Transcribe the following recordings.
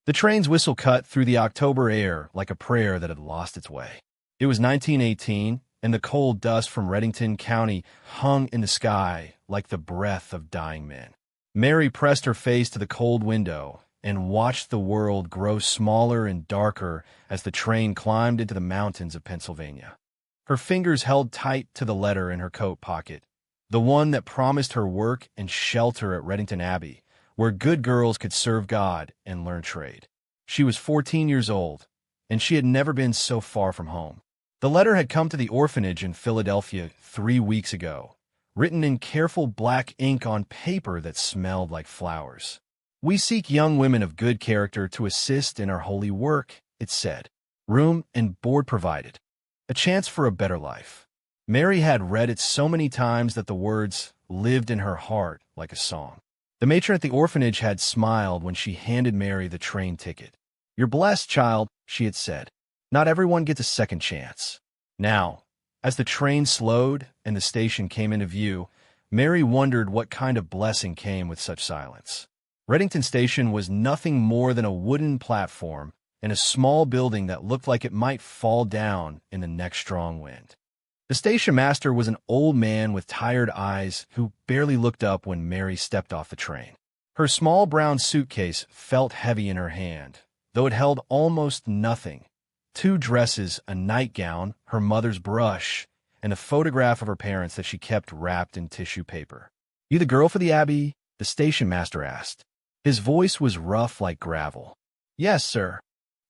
The train's whistle cut through the October air like a prayer that had lost its way. It was 1918, and the cold dust from Reddington County hung in the sky like the breath of dying men. Mary pressed her face to the cold window and watched the world grow smaller and darker as the train climbed into the mountains of Pennsylvania. Her fingers held tight to the letter in her coat pocket, the one that promised her work and shelter at Reddington Abbey, where good girls could serve God and learn trade. She was 14 years old, and she had never been so far from home. The letter had come to the orphanage in Philadelphia 3 weeks ago, written in careful black ink on paper that smelled like flowers. "We seek young women of good character to assist in our holy work," it said. "Room and board provided. A chance for a better life." Mary had read it so many times that the words lived in her heart like a song. The matron at the orphanage had smiled when she handed Mary the train ticket. "You're blessed, child," she had said. "Not everyone gets a second chance." Now, as the train slowed and the station came into view, Mary wondered what kind of blessing came with such silence. Reddington Station was nothing more than a wooden platform in a small building that looked like it might fall down in the next strong wind. The station master was an old man with tired eyes who barely looked up when Mary stepped off the train. Her small brown suitcase felt heavy in her hand, though it held almost nothing. 2 dresses, a nightgown, her mother's brush, and a photograph of her parents that she kept wrapped in tissue paper. "You the girl for the Abbey?" the station master asked. His voice was rough like gravel. "Yes, sir.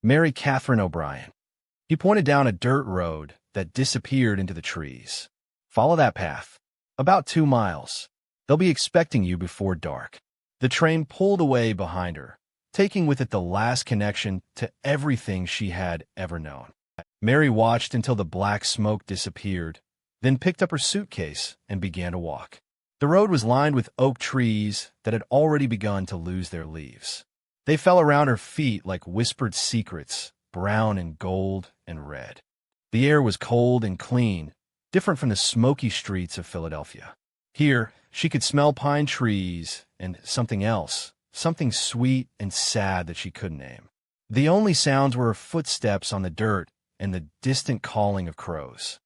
Mary Catherine O'Brien." He pointed down a dirt road that disappeared into the trees. "Follow that path. About 2 miles. They'll be expecting you before dark." The train pulled away behind her, taking with it the last connection to everything she had ever known. Mary watched until the black smoke disappeared, then picked up her suitcase and began to walk. The road was lined with oak trees that had already begun to lose their leaves. They fell around her feet like whispered secrets, brown and gold and red. The air was cold and clean, different from the smoky streets of Philadelphia. Here, she could smell pine trees and something else, something sweet and sad that she couldn't name. The only sounds were her footsteps on the dirt and the distant calling of crows.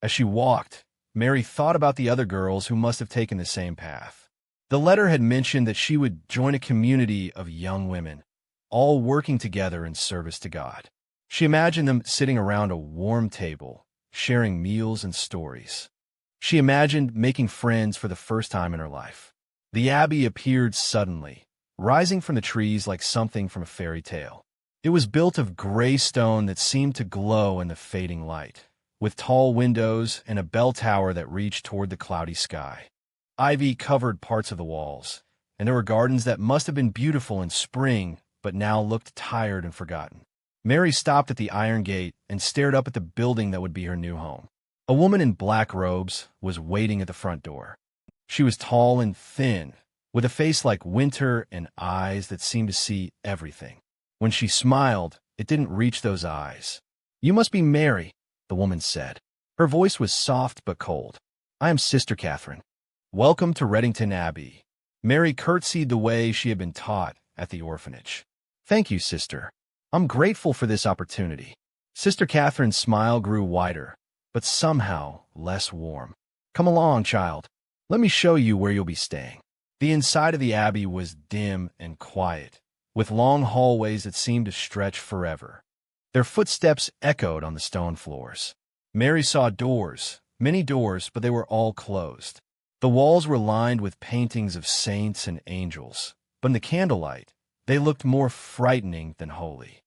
As she walked, Mary thought about the other girls who must have taken the same path. The letter had mentioned that she would join a community of young women, all working together in service to God. She imagined them sitting around a warm table, sharing meals and stories. She imagined making friends for the first time in her life. The Abbey appeared suddenly, rising from the trees like something from a fairy tale. It was built of gray stone that seemed to glow in the fading light, with tall windows and a bell tower that reached toward the cloudy sky. Ivy covered parts of the walls, and there were gardens that must have been beautiful in spring but now looked tired and forgotten. Mary stopped at the iron gate and stared up at the building that would be her new home. A woman in black robes was waiting at the front door. She was tall and thin, with a face like winter and eyes that seemed to see everything. When she smiled, it didn't reach those eyes. "You must be Mary," the woman said. Her voice was soft but cold. "I am Sister Catherine. Welcome to Reddington Abbey." Mary curtsied the way she had been taught at the orphanage. "Thank you, sister. I'm grateful for this opportunity." Sister Catherine's smile grew wider, but somehow less warm. "Come along, child. Let me show you where you'll be staying." The inside of the Abbey was dim and quiet, with long hallways that seemed to stretch forever. Their footsteps echoed on the stone floors. Mary saw doors, many doors, but they were all closed. The walls were lined with paintings of saints and angels, but in the candlelight, they looked more frightening than holy.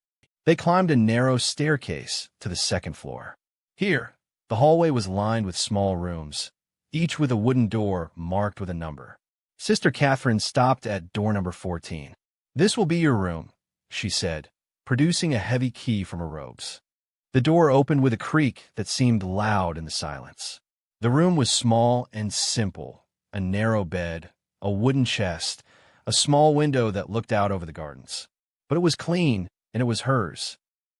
They climbed a narrow staircase to the second floor. Here, the hallway was lined with small rooms, each with a wooden door marked with a number. Sister Catherine stopped at door number 14. "This will be your room," she said, producing a heavy key from her robes. The door opened with a creak that seemed loud in the silence. The room was small and simple, a narrow bed, a wooden chest, a small window that looked out over the gardens. But it was clean, and it was hers.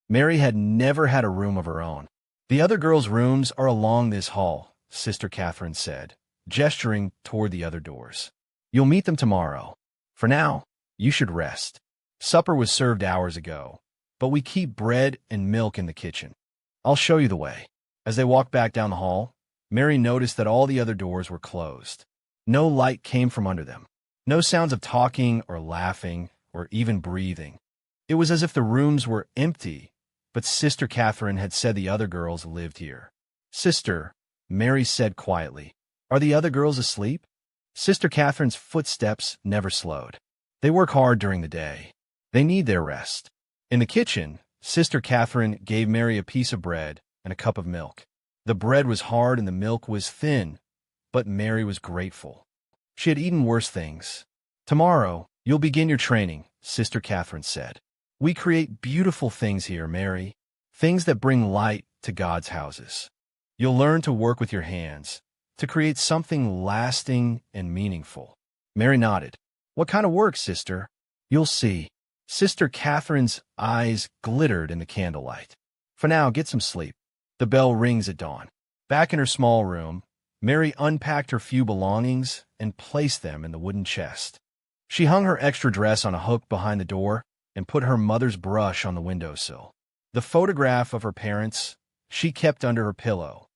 Mary had never had a room of her own. "The other girls' rooms are along this hall," Sister Catherine said, gesturing toward the other doors. "You'll meet them tomorrow. For now, you should rest." Supper was served hours ago, but we keep bread and milk in the kitchen. I'll show you the way." As they walked back down the hall, Mary noticed that all the other doors were closed. No light came from under them. No sounds of talking or laughing or even breathing. It was as if the rooms were empty, but Sister Catherine had said the other girls lived here. "Sister," Mary said quietly, "are the other girls asleep?" Sister Catherine's footsteps never slowed. They work hard during the day. They need their rest. In the kitchen, Sister Catherine gave Mary a piece of bread and a cup of milk. The bread was hard and the milk was thin, but Mary was grateful. She had eaten worse things. "Tomorrow, you'll begin your training," Sister Catherine said. "We create beautiful things here, Mary, things that bring light to God's houses. You'll learn to work with your hands, to create something lasting and meaningful." Mary nodded. "What kind of work, sister?" "You'll see." Sister Catherine's eyes glittered in the candlelight. "For now, get some sleep. The bell rings at dawn." Back in her small room, Mary unpacked her few belongings and placed them in the wooden chest. She hung her extra dress on a hook behind the door and put her mother's brush on the windowsill. The photograph of her parents she kept under her pillow.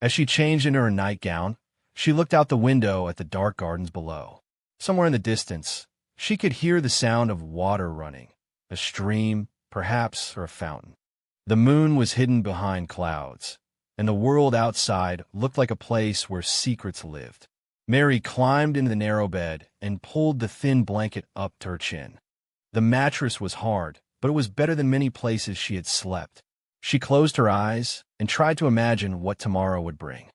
As she changed into her nightgown, she looked out the window at the dark gardens below. Somewhere in the distance, she could hear the sound of water running, a stream, perhaps, or a fountain. The moon was hidden behind clouds, and the world outside looked like a place where secrets lived. Mary climbed into the narrow bed and pulled the thin blanket up to her chin. The mattress was hard, but it was better than many places she had slept. She closed her eyes and tried to imagine what tomorrow would bring.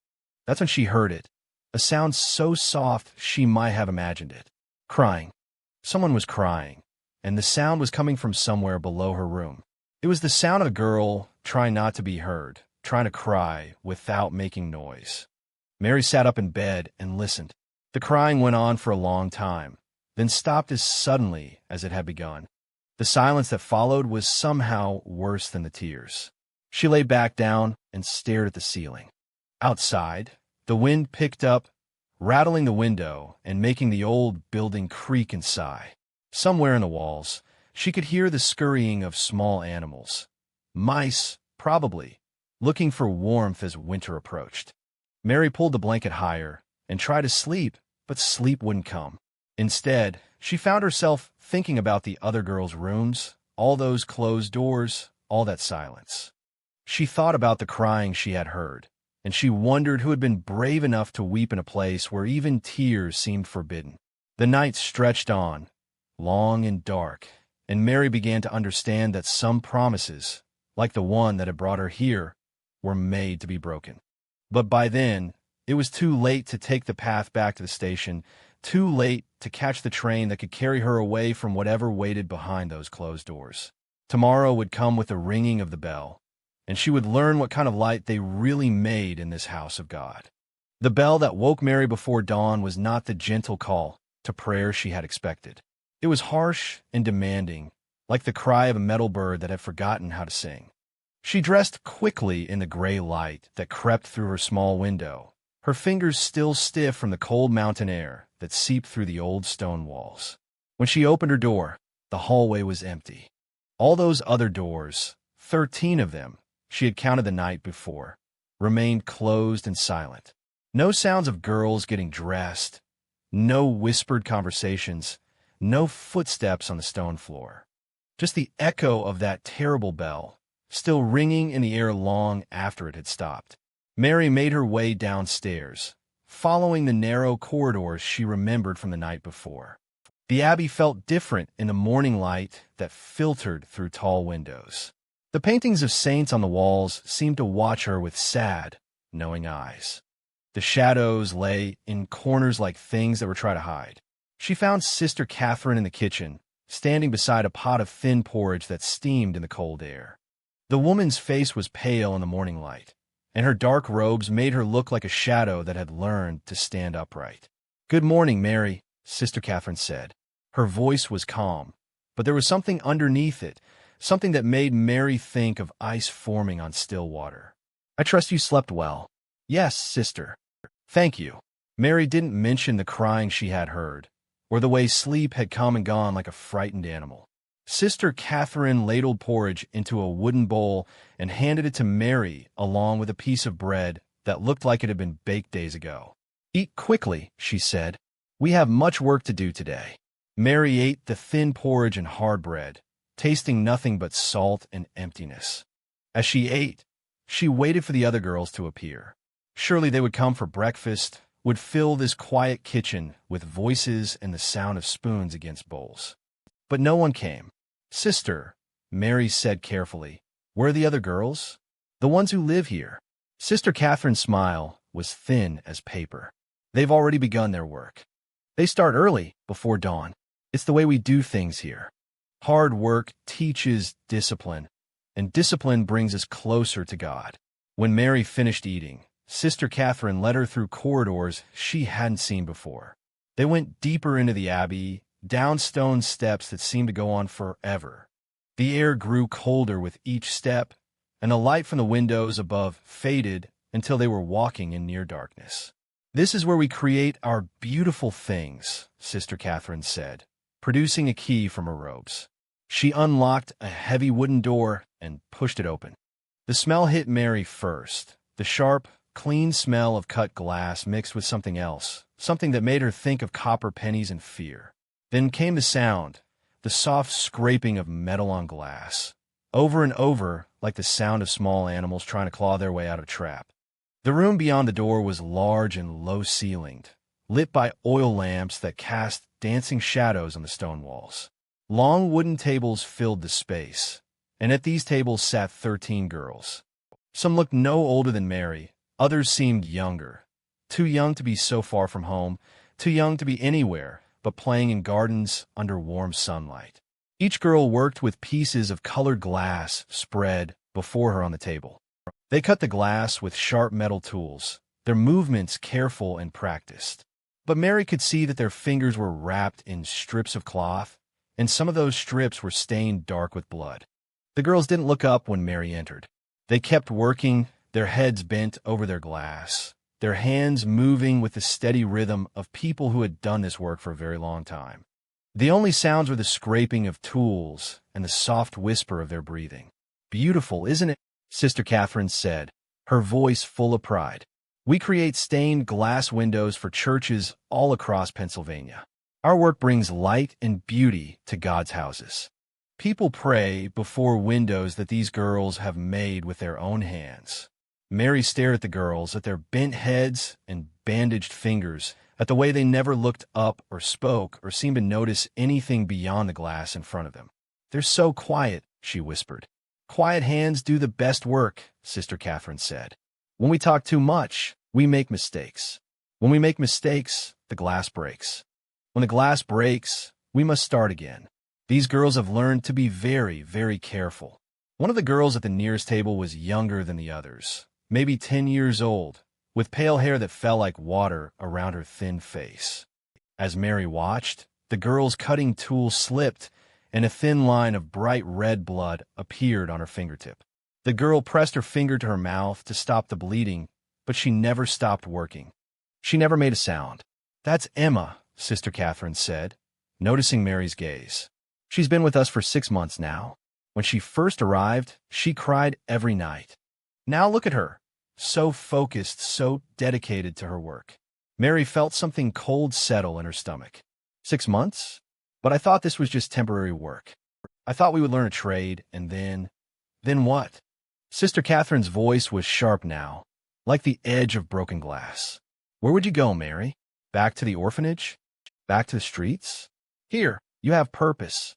That's when she heard it, a sound so soft she might have imagined it. Crying. Someone was crying, and the sound was coming from somewhere below her room. It was the sound of a girl trying not to be heard, trying to cry without making noise. Mary sat up in bed and listened. The crying went on for a long time, then stopped as suddenly as it had begun. The silence that followed was somehow worse than the tears. She lay back down and stared at the ceiling. Outside, the wind picked up, rattling the window and making the old building creak and sigh. Somewhere in the walls, she could hear the scurrying of small animals. Mice, probably, looking for warmth as winter approached. Mary pulled the blanket higher and tried to sleep, but sleep wouldn't come. Instead, she found herself thinking about the other girls' rooms, all those closed doors, all that silence. She thought about the crying she had heard, and she wondered who had been brave enough to weep in a place where even tears seemed forbidden. The night stretched on, long and dark, and Mary began to understand that some promises, like the one that had brought her here, were made to be broken. But by then, it was too late to take the path back to the station, too late to catch the train that could carry her away from whatever waited behind those closed doors. Tomorrow would come with the ringing of the bell, and she would learn what kind of light they really made in this house of God. The bell that woke Mary before dawn was not the gentle call to prayer she had expected. It was harsh and demanding, like the cry of a metal bird that had forgotten how to sing. She dressed quickly in the gray light that crept through her small window, her fingers still stiff from the cold mountain air that seeped through the old stone walls. When she opened her door, the hallway was empty. All those other doors, 13 of them, she had counted the night before, remained closed and silent. No sounds of girls getting dressed, no whispered conversations, no footsteps on the stone floor. Just the echo of that terrible bell, still ringing in the air long after it had stopped. Mary made her way downstairs, following the narrow corridors she remembered from the night before. The Abbey felt different in the morning light that filtered through tall windows. The paintings of saints on the walls seemed to watch her with sad, knowing eyes. The shadows lay in corners like things that were trying to hide. She found Sister Catherine in the kitchen, standing beside a pot of thin porridge that steamed in the cold air. The woman's face was pale in the morning light, and her dark robes made her look like a shadow that had learned to stand upright. "Good morning, Mary," Sister Catherine said. Her voice was calm, but there was something underneath it, something that made Mary think of ice forming on still water. "I trust you slept well." "Yes, sister. Thank you." Mary didn't mention the crying she had heard, or the way sleep had come and gone like a frightened animal. Sister Catherine ladled porridge into a wooden bowl and handed it to Mary along with a piece of bread that looked like it had been baked days ago. "Eat quickly," she said. "We have much work to do today." Mary ate the thin porridge and hard bread, tasting nothing but salt and emptiness. As she ate, she waited for the other girls to appear. Surely they would come for breakfast, would fill this quiet kitchen with voices and the sound of spoons against bowls. But no one came. "Sister," Mary said carefully, "where are the other girls? The ones who live here?" Sister Catherine's smile was thin as paper. "They've already begun their work. They start early, before dawn. It's the way we do things here. Hard work teaches discipline, and discipline brings us closer to God." When Mary finished eating, Sister Catherine led her through corridors she hadn't seen before. They went deeper into the abbey, down stone steps that seemed to go on forever. The air grew colder with each step, and the light from the windows above faded until they were walking in near darkness. "This is where we create our beautiful things," Sister Catherine said, producing a key from her robes. She unlocked a heavy wooden door and pushed it open. The smell hit Mary first, the sharp, clean smell of cut glass mixed with something else, something that made her think of copper pennies and fear. Then came the sound, the soft scraping of metal on glass, over and over like the sound of small animals trying to claw their way out of a trap. The room beyond the door was large and low-ceilinged, lit by oil lamps that cast dancing shadows on the stone walls. Long wooden tables filled the space, and at these tables sat 13 girls. Some looked no older than Mary, others seemed younger, too young to be so far from home, too young to be anywhere but playing in gardens under warm sunlight. Each girl worked with pieces of colored glass spread before her on the table. They cut the glass with sharp metal tools, their movements careful and practiced. But Mary could see that their fingers were wrapped in strips of cloth, and some of those strips were stained dark with blood. The girls didn't look up when Mary entered. They kept working, their heads bent over their glass, their hands moving with the steady rhythm of people who had done this work for a very long time. The only sounds were the scraping of tools and the soft whisper of their breathing. "Beautiful, isn't it?" Sister Catherine said, her voice full of pride. "We create stained glass windows for churches all across Pennsylvania. Our work brings light and beauty to God's houses. People pray before windows that these girls have made with their own hands." Mary stared at the girls, at their bent heads and bandaged fingers, at the way they never looked up or spoke or seemed to notice anything beyond the glass in front of them. "They're so quiet," she whispered. "Quiet hands do the best work," Sister Catherine said. "When we talk too much, we make mistakes. When we make mistakes, the glass breaks. When the glass breaks, we must start again." These girls have learned to be very, very careful. One of the girls at the nearest table was younger than the others, maybe 10 years old, with pale hair that fell like water around her thin face. As Mary watched, the girl's cutting tool slipped, and a thin line of bright red blood appeared on her fingertip. The girl pressed her finger to her mouth to stop the bleeding, but she never stopped working. She never made a sound. "That's Emma," Sister Catherine said, noticing Mary's gaze. "She's been with us for 6 months now. When she first arrived, she cried every night. Now look at her, so focused, so dedicated to her work." Mary felt something cold settle in her stomach. 6 months? But I thought this was just temporary work. I thought we would learn a trade, and then what? Sister Catherine's voice was sharp now, like the edge of broken glass. "Where would you go, Mary? Back to the orphanage? Back to the streets? Here, you have purpose.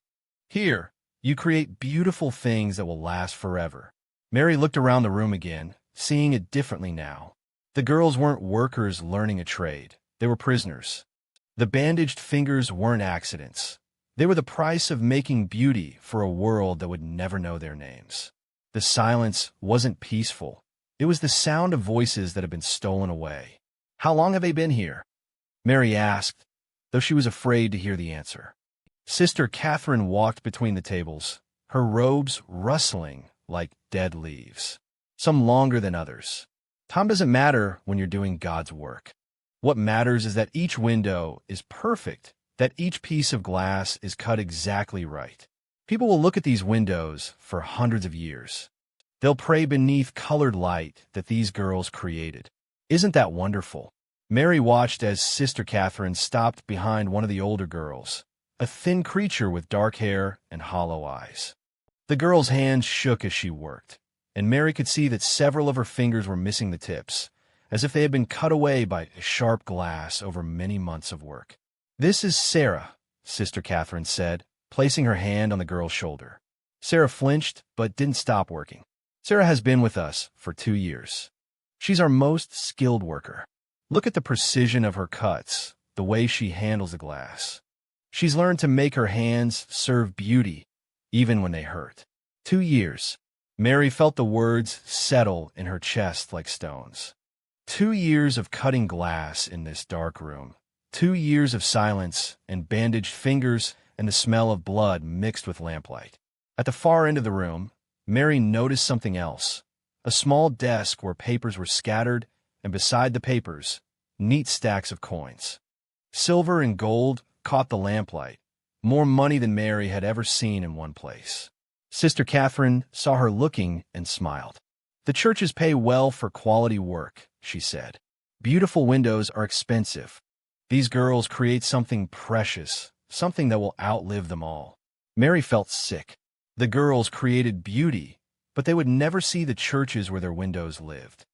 Here, you create beautiful things that will last forever." Mary looked around the room again, seeing it differently now. The girls weren't workers learning a trade. They were prisoners. The bandaged fingers weren't accidents. They were the price of making beauty for a world that would never know their names. The silence wasn't peaceful. It was the sound of voices that had been stolen away. "How long have they been here?" Mary asked, though she was afraid to hear the answer. Sister Catherine walked between the tables, her robes rustling like dead leaves, some longer than others. Time doesn't matter when you're doing God's work. What matters is that each window is perfect, that each piece of glass is cut exactly right. People will look at these windows for hundreds of years. They'll pray beneath colored light that these girls created. Isn't that wonderful? Mary watched as Sister Catherine stopped behind one of the older girls, a thin creature with dark hair and hollow eyes. The girl's hands shook as she worked, and Mary could see that several of her fingers were missing the tips, as if they had been cut away by sharp glass over many months of work. "This is Sarah," Sister Catherine said, placing her hand on the girl's shoulder. Sarah flinched, but didn't stop working. "Sarah has been with us for 2 years. She's our most skilled worker. Look at the precision of her cuts, the way she handles the glass. She's learned to make her hands serve beauty, even when they hurt." 2 years. Mary felt the words settle in her chest like stones. 2 years of cutting glass in this dark room. 2 years of silence and bandaged fingers and the smell of blood mixed with lamplight. At the far end of the room, Mary noticed something else. A small desk where papers were scattered, and beside the papers, neat stacks of coins. Silver and gold caught the lamplight, more money than Mary had ever seen in one place. Sister Catherine saw her looking and smiled. "The churches pay well for quality work," she said. "Beautiful windows are expensive. These girls create something precious, something that will outlive them all." Mary felt sick. The girls created beauty, but they would never see the churches where their windows lived.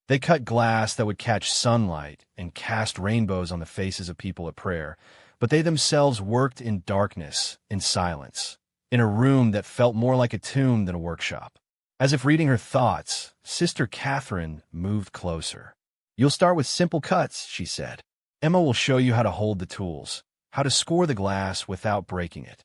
They cut glass that would catch sunlight and cast rainbows on the faces of people at prayer, but they themselves worked in darkness, in silence, in a room that felt more like a tomb than a workshop. As if reading her thoughts, Sister Catherine moved closer. "You'll start with simple cuts," she said. "Emma will show you how to hold the tools, how to score the glass without breaking it.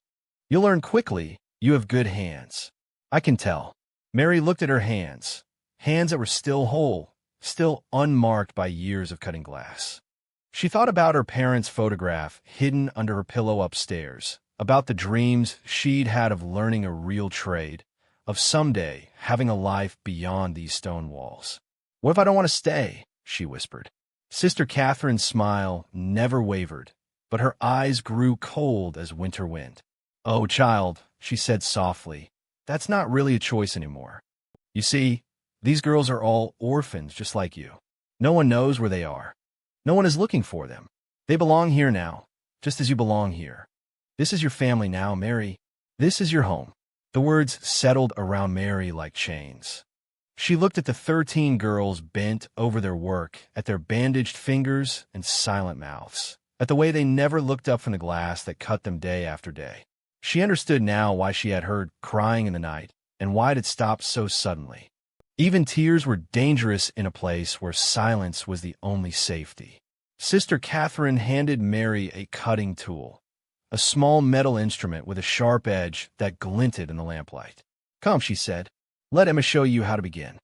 You'll learn quickly. You have good hands. I can tell." Mary looked at her hands that were still whole, still unmarked by years of cutting glass. She thought about her parents' photograph hidden under her pillow upstairs, about the dreams she'd had of learning a real trade, of someday having a life beyond these stone walls. "What if I don't want to stay?" she whispered. Sister Catherine's smile never wavered, but her eyes grew cold as winter wind. "Oh, child," she said softly, "that's not really a choice anymore. You see, these girls are all orphans just like you. No one knows where they are. No one is looking for them. They belong here now, just as you belong here. This is your family now, Mary. This is your home." The words settled around Mary like chains. She looked at the 13 girls bent over their work, at their bandaged fingers and silent mouths, at the way they never looked up from the glass that cut them day after day. She understood now why she had heard crying in the night and why it had stopped so suddenly. Even tears were dangerous in a place where silence was the only safety. Sister Catherine handed Mary a cutting tool, a small metal instrument with a sharp edge that glinted in the lamplight. "Come," she said, "let Emma show you how to begin.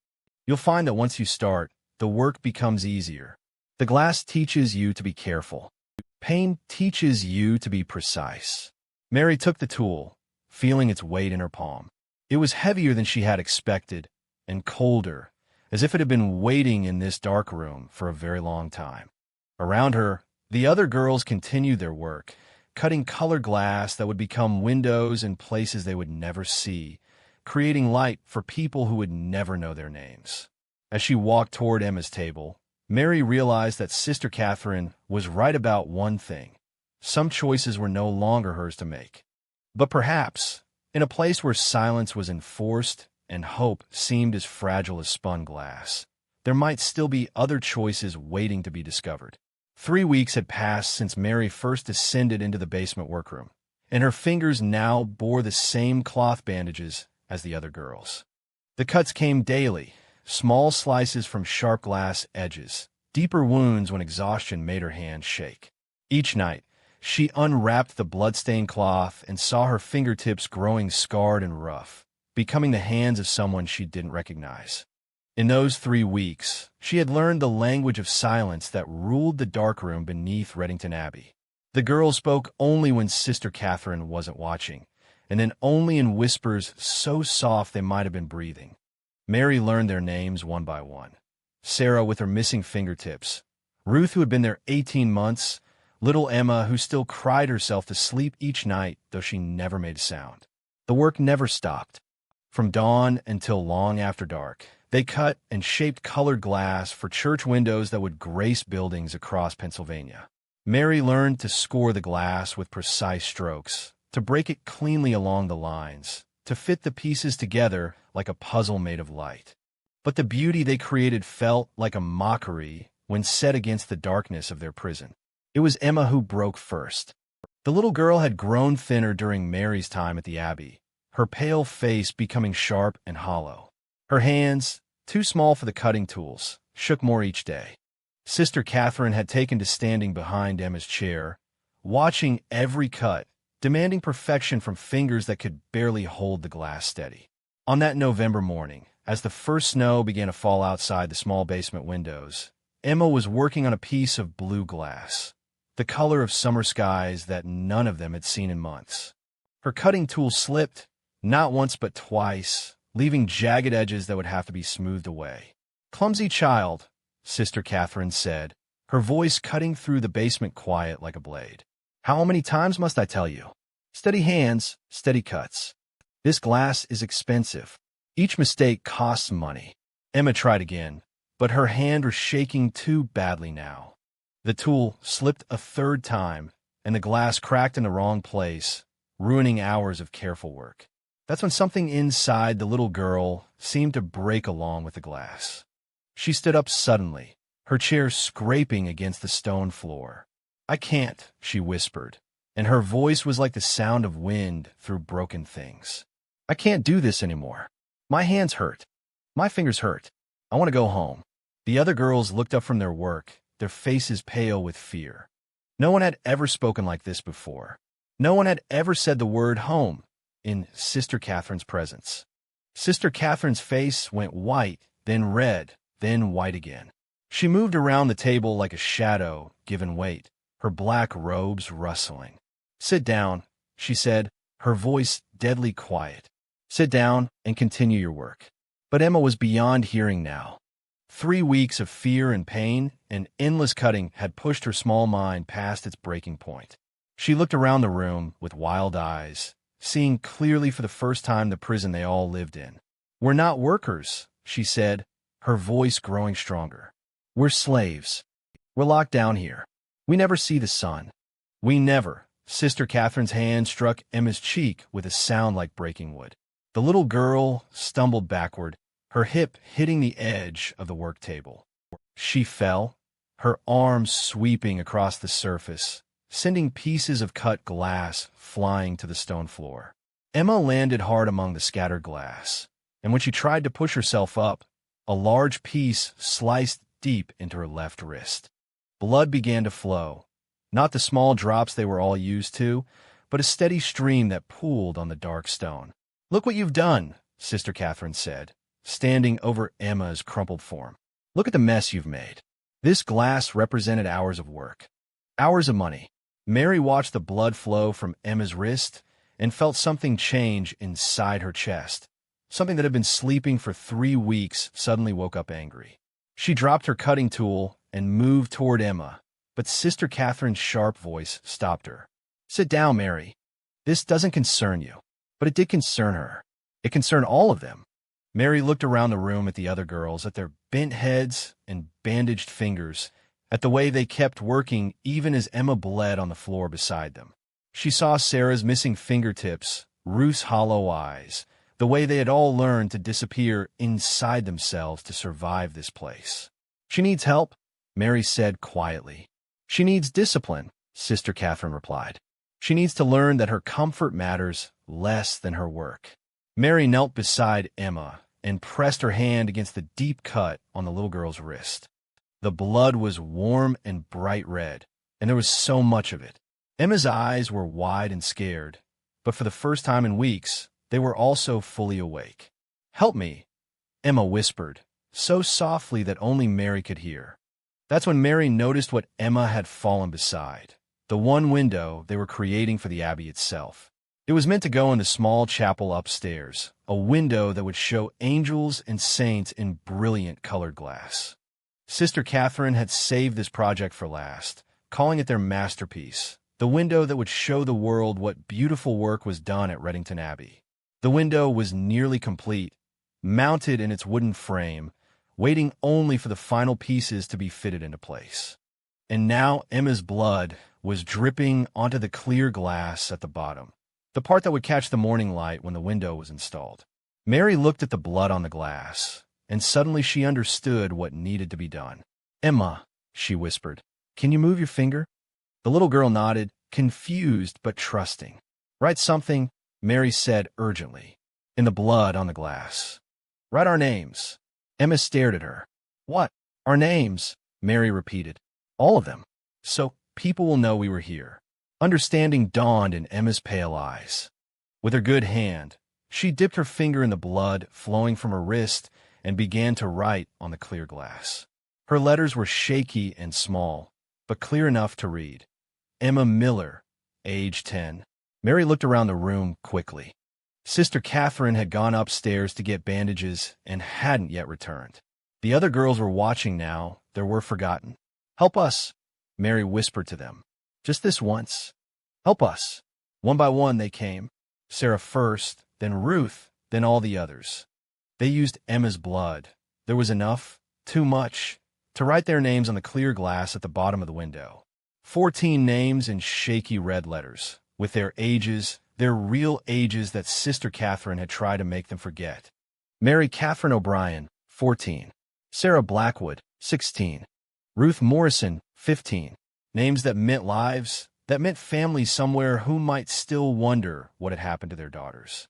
You'll find that once you start, the work becomes easier. The glass teaches you to be careful. Pain teaches you to be precise." Mary took the tool, feeling its weight in her palm. It was heavier than she had expected, and colder, as if it had been waiting in this dark room for a very long time. Around her, the other girls continued their work, cutting colored glass that would become windows in places they would never see, creating light for people who would never know their names. As she walked toward Emma's table, Mary realized that Sister Catherine was right about one thing. Some choices were no longer hers to make. But perhaps, in a place where silence was enforced and hope seemed as fragile as spun glass, there might still be other choices waiting to be discovered. 3 weeks had passed since Mary first descended into the basement workroom, and her fingers now bore the same cloth bandages as the other girls. The cuts came daily, small slices from sharp glass edges, deeper wounds when exhaustion made her hands shake. Each night, she unwrapped the blood-stained cloth and saw her fingertips growing scarred and rough, becoming the hands of someone she didn't recognize. In those 3 weeks, she had learned the language of silence that ruled the darkroom beneath Reddington Abbey. The girls spoke only when Sister Catherine wasn't watching, and then only in whispers so soft they might have been breathing. Mary learned their names one by one. Sarah with her missing fingertips, Ruth who had been there 18 months, little Emma who still cried herself to sleep each night though she never made a sound. The work never stopped. From dawn until long after dark, they cut and shaped colored glass for church windows that would grace buildings across Pennsylvania. Mary learned to score the glass with precise strokes, to break it cleanly along the lines, to fit the pieces together like a puzzle made of light. But the beauty they created felt like a mockery when set against the darkness of their prison. It was Emma who broke first. The little girl had grown thinner during Mary's time at the Abbey, her pale face becoming sharp and hollow. Her hands, too small for the cutting tools, shook more each day. Sister Catherine had taken to standing behind Emma's chair, watching every cut, demanding perfection from fingers that could barely hold the glass steady. On that November morning, as the first snow began to fall outside the small basement windows, Emma was working on a piece of blue glass, the color of summer skies that none of them had seen in months. Her cutting tool slipped, not once but twice, leaving jagged edges that would have to be smoothed away. "Clumsy child," Sister Catherine said, her voice cutting through the basement quiet like a blade. "How many times must I tell you? Steady hands, steady cuts. This glass is expensive. Each mistake costs money." Emma tried again, but her hand was shaking too badly now. The tool slipped a third time, and the glass cracked in the wrong place, ruining hours of careful work. That's when something inside the little girl seemed to break along with the glass. She stood up suddenly, her chair scraping against the stone floor. "I can't," she whispered, and her voice was like the sound of wind through broken things. "I can't do this anymore. My hands hurt. My fingers hurt. I want to go home." The other girls looked up from their work, their faces pale with fear. No one had ever spoken like this before. No one had ever said the word home in Sister Catherine's presence. Sister Catherine's face went white, then red, then white again. She moved around the table like a shadow given weight, her black robes rustling. "Sit down," she said, her voice deadly quiet. "Sit down and continue your work." But Emma was beyond hearing now. 3 weeks of fear and pain and endless cutting had pushed her small mind past its breaking point. She looked around the room with wild eyes, seeing clearly for the first time the prison they all lived in. "We're not workers," she said, her voice growing stronger. "We're slaves. We're locked down here. We never see the sun. We never." Sister Catherine's hand struck Emma's cheek with a sound like breaking wood. The little girl stumbled backward, her hip hitting the edge of the work table. She fell, her arms sweeping across the surface, sending pieces of cut glass flying to the stone floor. Emma landed hard among the scattered glass, and when she tried to push herself up, a large piece sliced deep into her left wrist. Blood began to flow, not the small drops they were all used to, but a steady stream that pooled on the dark stone. "Look what you've done," Sister Catherine said, standing over Emma's crumpled form. "Look at the mess you've made." This glass represented hours of work, hours of money. Mary watched the blood flow from Emma's wrist and felt something change inside her chest. Something that had been sleeping for 3 weeks suddenly woke up angry. She dropped her cutting tool and moved toward Emma, but Sister Catherine's sharp voice stopped her. "Sit down, Mary. This doesn't concern you." But it did concern her. It concerned all of them. Mary looked around the room at the other girls, at their bent heads and bandaged fingers, at the way they kept working even as Emma bled on the floor beside them. She saw Sarah's missing fingertips, Ruth's hollow eyes, the way they had all learned to disappear inside themselves to survive this place. "She needs help," Mary said quietly. "She needs discipline," Sister Catherine replied. "She needs to learn that her comfort matters less than her work." Mary knelt beside Emma and pressed her hand against the deep cut on the little girl's wrist. The blood was warm and bright red, and there was so much of it. Emma's eyes were wide and scared, but for the first time in weeks, they were also fully awake. "Help me," Emma whispered, so softly that only Mary could hear. That's when Mary noticed what Emma had fallen beside, the one window they were creating for the Abbey itself. It was meant to go in the small chapel upstairs, a window that would show angels and saints in brilliant colored glass. Sister Catherine had saved this project for last, calling it their masterpiece, the window that would show the world what beautiful work was done at Reddington Abbey. The window was nearly complete, mounted in its wooden frame, waiting only for the final pieces to be fitted into place. And now Emma's blood was dripping onto the clear glass at the bottom, the part that would catch the morning light when the window was installed. Mary looked at the blood on the glass, and suddenly she understood what needed to be done. "Emma," she whispered, "can you move your finger?" The little girl nodded, confused but trusting. "Write something," Mary said urgently, "in the blood on the glass. Write our names." Emma stared at her. "What? Our names?" Mary repeated. "All of them. So people will know we were here." Understanding dawned in Emma's pale eyes. With her good hand, she dipped her finger in the blood flowing from her wrist and began to write on the clear glass. Her letters were shaky and small, but clear enough to read. Emma Miller, age 10. Mary looked around the room quickly. Sister Catherine had gone upstairs to get bandages and hadn't yet returned. The other girls were watching now, their work forgotten. "Help us," Mary whispered to them. "Just this once. Help us." One by one they came. Sarah first, then Ruth, then all the others. They used Emma's blood. There was enough, too much, to write their names on the clear glass at the bottom of the window. 14 names in shaky red letters, with their ages, their real ages that Sister Catherine had tried to make them forget. Mary Catherine O'Brien, 14. Sarah Blackwood, 16. Ruth Morrison, 15. Names that meant lives, that meant families somewhere who might still wonder what had happened to their daughters.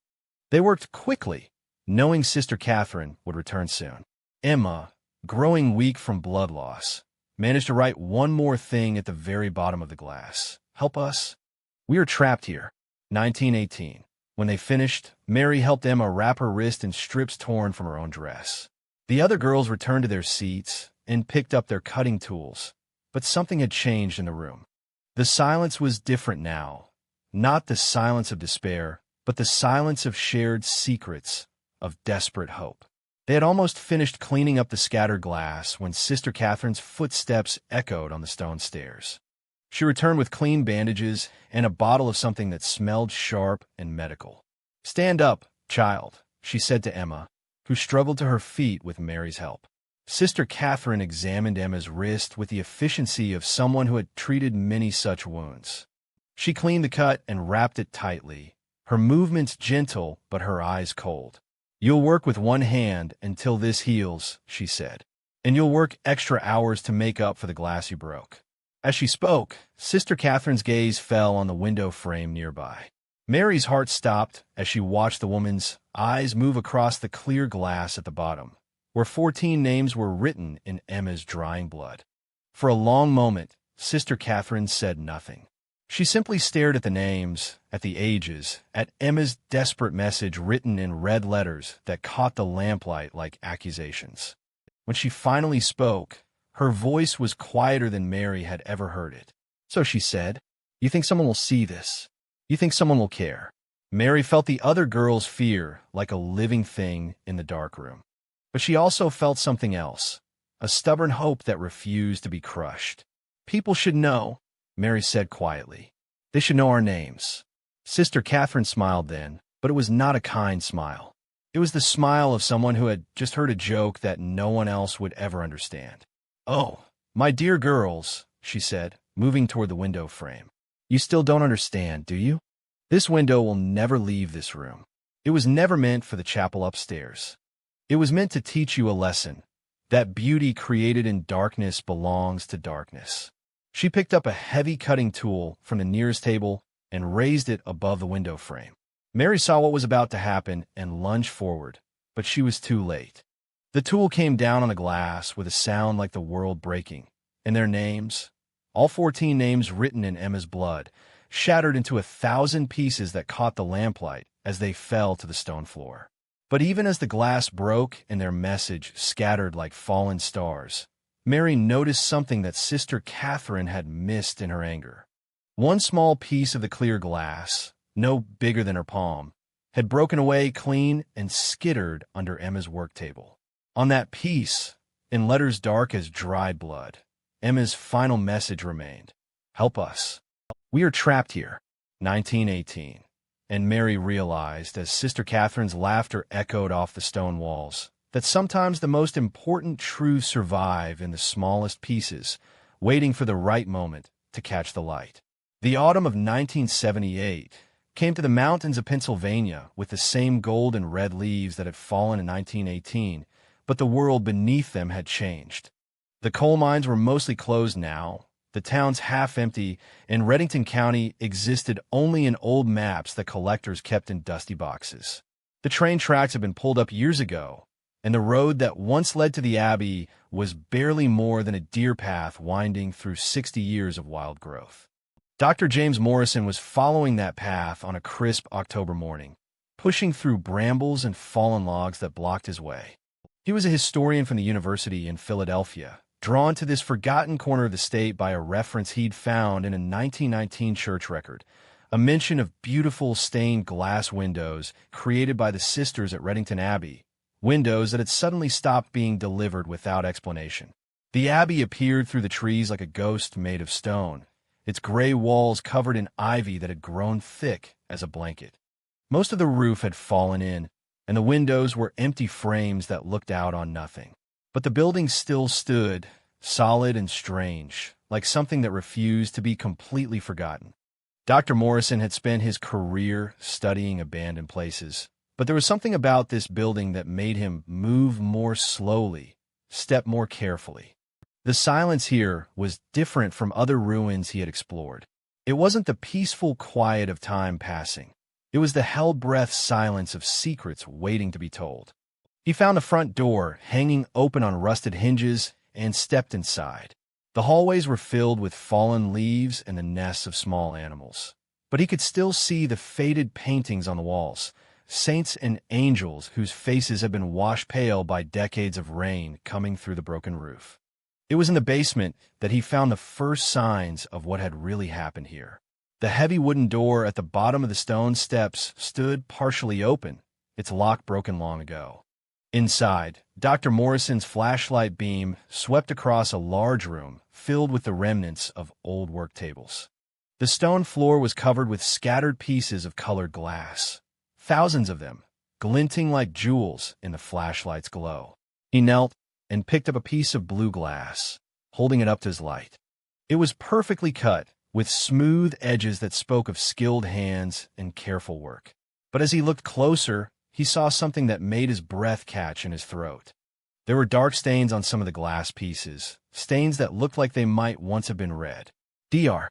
They worked quickly, knowing Sister Catherine would return soon. Emma, growing weak from blood loss, managed to write one more thing at the very bottom of the glass. "Help us. We are trapped here." 1918. When they finished, Mary helped Emma wrap her wrist in strips torn from her own dress. The other girls returned to their seats and picked up their cutting tools, but something had changed in the room. The silence was different now, not the silence of despair, but the silence of shared secrets, of desperate hope. They had almost finished cleaning up the scattered glass when Sister Catherine's footsteps echoed on the stone stairs. She returned with clean bandages and a bottle of something that smelled sharp and medical. "Stand up, child," she said to Emma, who struggled to her feet with Mary's help. Sister Catherine examined Emma's wrist with the efficiency of someone who had treated many such wounds. She cleaned the cut and wrapped it tightly, her movements gentle but her eyes cold. "You'll work with one hand until this heals," she said, "and you'll work extra hours to make up for the glass you broke." As she spoke, Sister Catherine's gaze fell on the window frame nearby. Mary's heart stopped as she watched the woman's eyes move across the clear glass at the bottom, where 14 names were written in Emma's drying blood. For a long moment, Sister Catherine said nothing. She simply stared at the names, at the ages, at Emma's desperate message written in red letters that caught the lamplight like accusations. When she finally spoke, her voice was quieter than Mary had ever heard it. "So," she said, "you think someone will see this? You think someone will care?" Mary felt the other girl's fear like a living thing in the dark room. But she also felt something else, a stubborn hope that refused to be crushed. "People should know," Mary said quietly. "They should know our names." Sister Catherine smiled then, but it was not a kind smile. It was the smile of someone who had just heard a joke that no one else would ever understand. "Oh, my dear girls," she said, moving toward the window frame. "You still don't understand, do you? This window will never leave this room. It was never meant for the chapel upstairs. It was meant to teach you a lesson, that beauty created in darkness belongs to darkness." She picked up a heavy cutting tool from the nearest table and raised it above the window frame. Mary saw what was about to happen and lunged forward, but she was too late. The tool came down on the glass with a sound like the world breaking, and their names, all 14 names written in Emma's blood, shattered into 1,000 pieces that caught the lamplight as they fell to the stone floor. But even as the glass broke and their message scattered like fallen stars, Mary noticed something that Sister Catherine had missed in her anger. One small piece of the clear glass, no bigger than her palm, had broken away clean and skittered under Emma's work table. On that piece, in letters dark as dried blood, Emma's final message remained: "Help us. We are trapped here." 1918. And Mary realized, as Sister Catherine's laughter echoed off the stone walls, that sometimes the most important truths survive in the smallest pieces, waiting for the right moment to catch the light. The autumn of 1978 came to the mountains of Pennsylvania with the same gold and red leaves that had fallen in 1918, but the world beneath them had changed. The coal mines were mostly closed now, the town's half empty, and Reddington County existed only in old maps that collectors kept in dusty boxes. The train tracks had been pulled up years ago, and the road that once led to the Abbey was barely more than a deer path winding through 60 years of wild growth. Dr. James Morrison was following that path on a crisp October morning, pushing through brambles and fallen logs that blocked his way. He was a historian from the University in Philadelphia, drawn to this forgotten corner of the state by a reference he'd found in a 1919 church record, a mention of beautiful stained glass windows created by the sisters at Reddington Abbey, windows that had suddenly stopped being delivered without explanation. The Abbey appeared through the trees like a ghost made of stone, its gray walls covered in ivy that had grown thick as a blanket. Most of the roof had fallen in, and the windows were empty frames that looked out on nothing. But the building still stood, solid and strange, like something that refused to be completely forgotten. Dr. Morrison had spent his career studying abandoned places, but there was something about this building that made him move more slowly, step more carefully. The silence here was different from other ruins he had explored. It wasn't the peaceful quiet of time passing. It was the hell-breath silence of secrets waiting to be told. He found the front door hanging open on rusted hinges and stepped inside. The hallways were filled with fallen leaves and the nests of small animals. But he could still see the faded paintings on the walls, saints and angels whose faces had been washed pale by decades of rain coming through the broken roof. It was in the basement that he found the first signs of what had really happened here. The heavy wooden door at the bottom of the stone steps stood partially open, its lock broken long ago. Inside, Dr. Morrison's flashlight beam swept across a large room filled with the remnants of old work tables. The stone floor was covered with scattered pieces of colored glass, thousands of them, glinting like jewels in the flashlight's glow. He knelt and picked up a piece of blue glass, holding it up to his light. It was perfectly cut, with smooth edges that spoke of skilled hands and careful work. But as he looked closer, he saw something that made his breath catch in his throat. There were dark stains on some of the glass pieces, stains that looked like they might once have been red. Dr.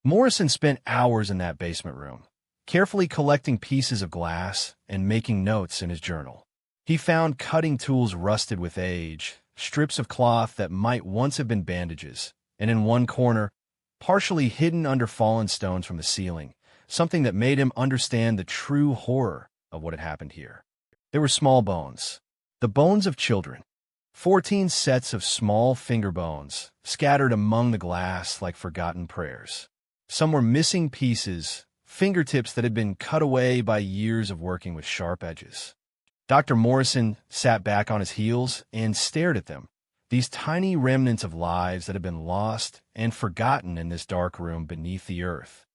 Morrison spent hours in that basement room, carefully collecting pieces of glass and making notes in his journal. He found cutting tools rusted with age, strips of cloth that might once have been bandages, and in one corner, partially hidden under fallen stones from the ceiling, something that made him understand the true horror of what had happened here. There were small bones, the bones of children, 14 sets of small finger bones scattered among the glass like forgotten prayers. Some were missing pieces, fingertips that had been cut away by years of working with sharp edges. Dr. Morrison sat back on his heels and stared at them, these tiny remnants of lives that had been lost and forgotten in this dark room beneath the earth.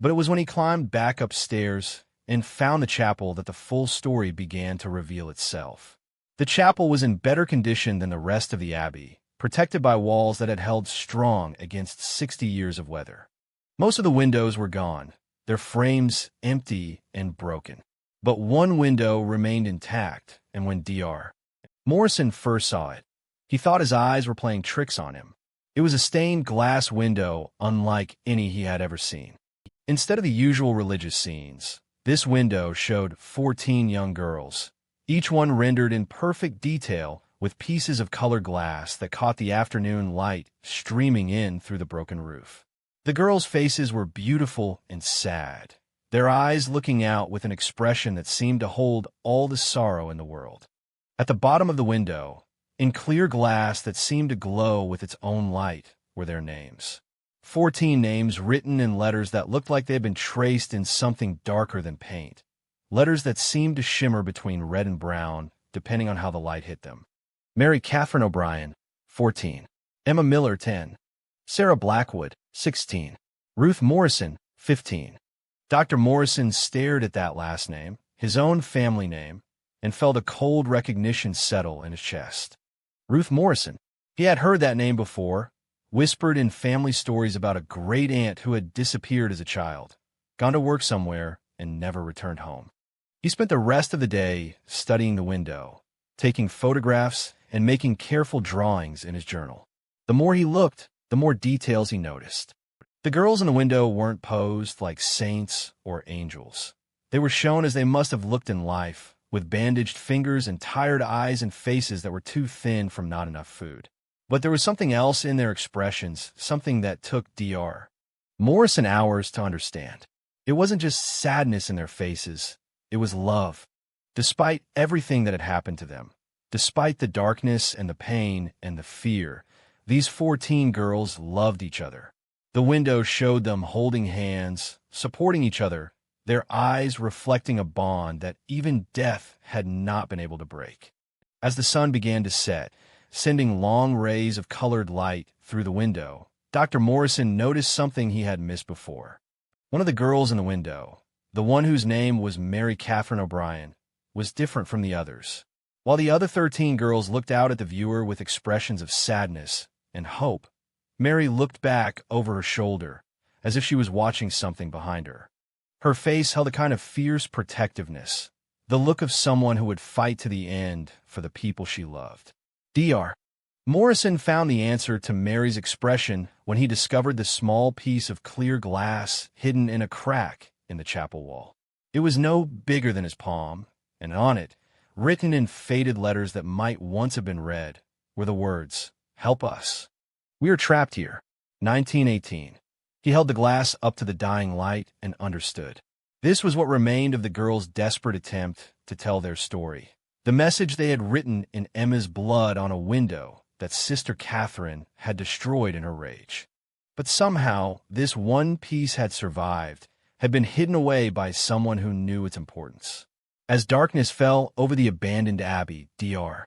But it was when he climbed back upstairs and found the chapel that the full story began to reveal itself. The chapel was in better condition than the rest of the abbey, protected by walls that had held strong against 60 years of weather. Most of the windows were gone, their frames empty and broken. But one window remained intact, and when Dr. Morrison first saw it, he thought his eyes were playing tricks on him. It was a stained glass window unlike any he had ever seen. Instead of the usual religious scenes, this window showed 14 young girls, each one rendered in perfect detail with pieces of colored glass that caught the afternoon light streaming in through the broken roof. The girls' faces were beautiful and sad, their eyes looking out with an expression that seemed to hold all the sorrow in the world. At the bottom of the window, in clear glass that seemed to glow with its own light, were their names. 14 names written in letters that looked like they had been traced in something darker than paint. Letters that seemed to shimmer between red and brown, depending on how the light hit them. Mary Catherine O'Brien, 14. Emma Miller, 10. Sarah Blackwood, 16. Ruth Morrison, 15. Dr. Morrison stared at that last name, his own family name, and felt a cold recognition settle in his chest. Ruth Morrison. He had heard that name before, whispered in family stories about a great aunt who had disappeared as a child, gone to work somewhere, and never returned home. He spent the rest of the day studying the window, taking photographs and making careful drawings in his journal. The more he looked, the more details he noticed. The girls in the window weren't posed like saints or angels. They were shown as they must have looked in life, with bandaged fingers and tired eyes and faces that were too thin from not enough food. But there was something else in their expressions, something that took Dr. Morrison hours to understand. It wasn't just sadness in their faces, it was love. Despite everything that had happened to them, despite the darkness and the pain and the fear, these 14 girls loved each other. The window showed them holding hands, supporting each other, their eyes reflecting a bond that even death had not been able to break. As the sun began to set, sending long rays of colored light through the window, Dr. Morrison noticed something he had missed before. One of the girls in the window, the one whose name was Mary Catherine O'Brien, was different from the others. While the other 13 girls looked out at the viewer with expressions of sadness and hope, Mary looked back over her shoulder, as if she was watching something behind her. Her face held a kind of fierce protectiveness, the look of someone who would fight to the end for the people she loved. Dr. Morrison found the answer to Mary's expression when he discovered the small piece of clear glass hidden in a crack in the chapel wall. It was no bigger than his palm, and on it, written in faded letters that might once have been read, were the words, "Help us. We are trapped here." 1918. He held the glass up to the dying light and understood. This was what remained of the girls' desperate attempt to tell their story. The message they had written in Emma's blood on a window that Sister Catherine had destroyed in her rage. But somehow, this one piece had survived, had been hidden away by someone who knew its importance. As darkness fell over the abandoned abbey, Dr.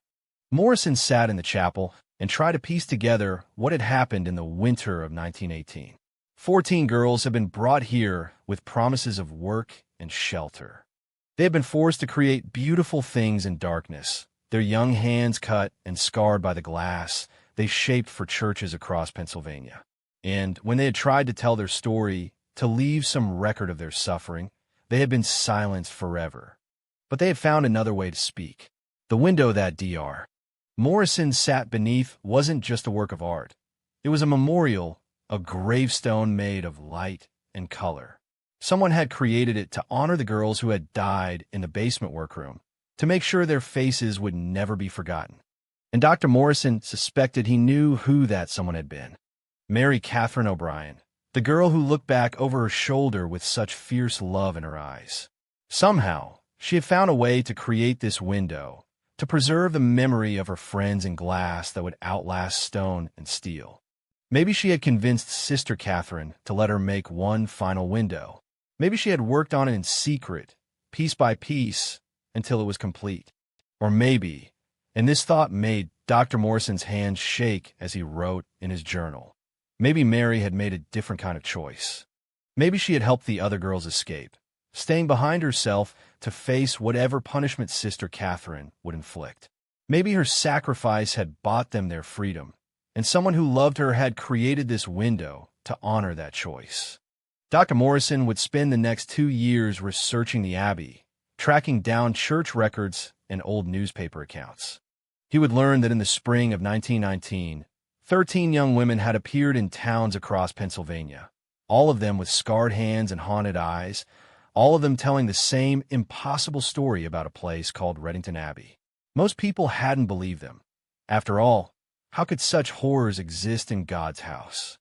Morrison sat in the chapel and tried to piece together what had happened in the winter of 1918. 14 girls had been brought here with promises of work and shelter. They had been forced to create beautiful things in darkness, their young hands cut and scarred by the glass they shaped for churches across Pennsylvania. And when they had tried to tell their story, to leave some record of their suffering, they had been silenced forever. But they had found another way to speak. The window that Dr. Morrison sat beneath wasn't just a work of art. It was a memorial, a gravestone made of light and color. Someone had created it to honor the girls who had died in the basement workroom, to make sure their faces would never be forgotten. And Dr. Morrison suspected he knew who that someone had been. Mary Catherine O'Brien, the girl who looked back over her shoulder with such fierce love in her eyes. Somehow, she had found a way to create this window, to preserve the memory of her friends in glass that would outlast stone and steel. Maybe she had convinced Sister Catherine to let her make one final window. Maybe she had worked on it in secret, piece by piece, until it was complete. Or maybe, and this thought made Dr. Morrison's hands shake as he wrote in his journal, maybe Mary had made a different kind of choice. Maybe she had helped the other girls escape, staying behind herself to face whatever punishment Sister Catherine would inflict. Maybe her sacrifice had bought them their freedom, and someone who loved her had created this window to honor that choice. Dr. Morrison would spend the next 2 years researching the Abbey, tracking down church records and old newspaper accounts. He would learn that in the spring of 1919, 13 young women had appeared in towns across Pennsylvania, all of them with scarred hands and haunted eyes, all of them telling the same impossible story about a place called Reddington Abbey. Most people hadn't believed them. After all, how could such horrors exist in God's house?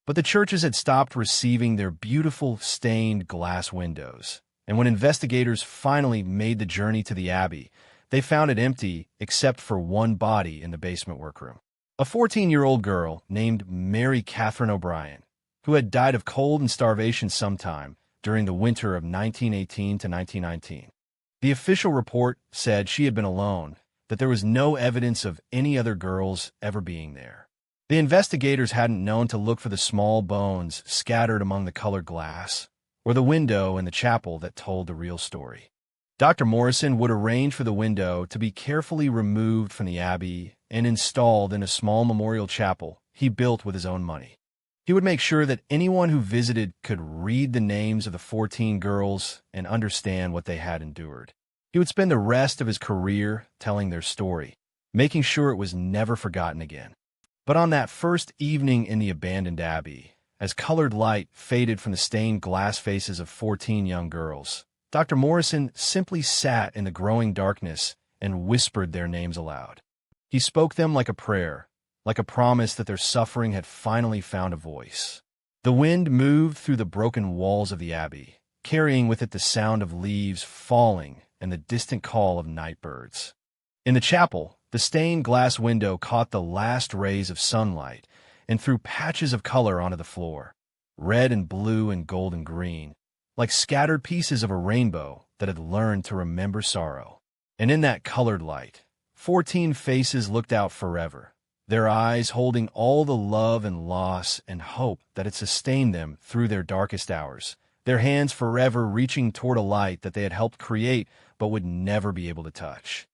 But the churches had stopped receiving their beautiful stained glass windows, and when investigators finally made the journey to the Abbey, they found it empty except for one body in the basement workroom. A 14-year-old girl named Mary Catherine O'Brien, who had died of cold and starvation sometime during the winter of 1918 to 1919. The official report said she had been alone, that there was no evidence of any other girls ever being there. The investigators hadn't known to look for the small bones scattered among the colored glass, or the window in the chapel that told the real story. Dr. Morrison would arrange for the window to be carefully removed from the abbey and installed in a small memorial chapel he built with his own money. He would make sure that anyone who visited could read the names of the 14 girls and understand what they had endured. He would spend the rest of his career telling their story, making sure it was never forgotten again. But on that first evening in the abandoned abbey, as colored light faded from the stained glass faces of 14 young girls, Dr. Morrison simply sat in the growing darkness and whispered their names aloud. He spoke them like a prayer, like a promise that their suffering had finally found a voice. The wind moved through the broken walls of the abbey, carrying with it the sound of leaves falling and the distant call of night birds. In the chapel, the stained glass window caught the last rays of sunlight and threw patches of color onto the floor, red and blue and gold and green, like scattered pieces of a rainbow that had learned to remember sorrow. And in that colored light, 14 faces looked out forever, their eyes holding all the love and loss and hope that had sustained them through their darkest hours, their hands forever reaching toward a light that they had helped create but would never be able to touch.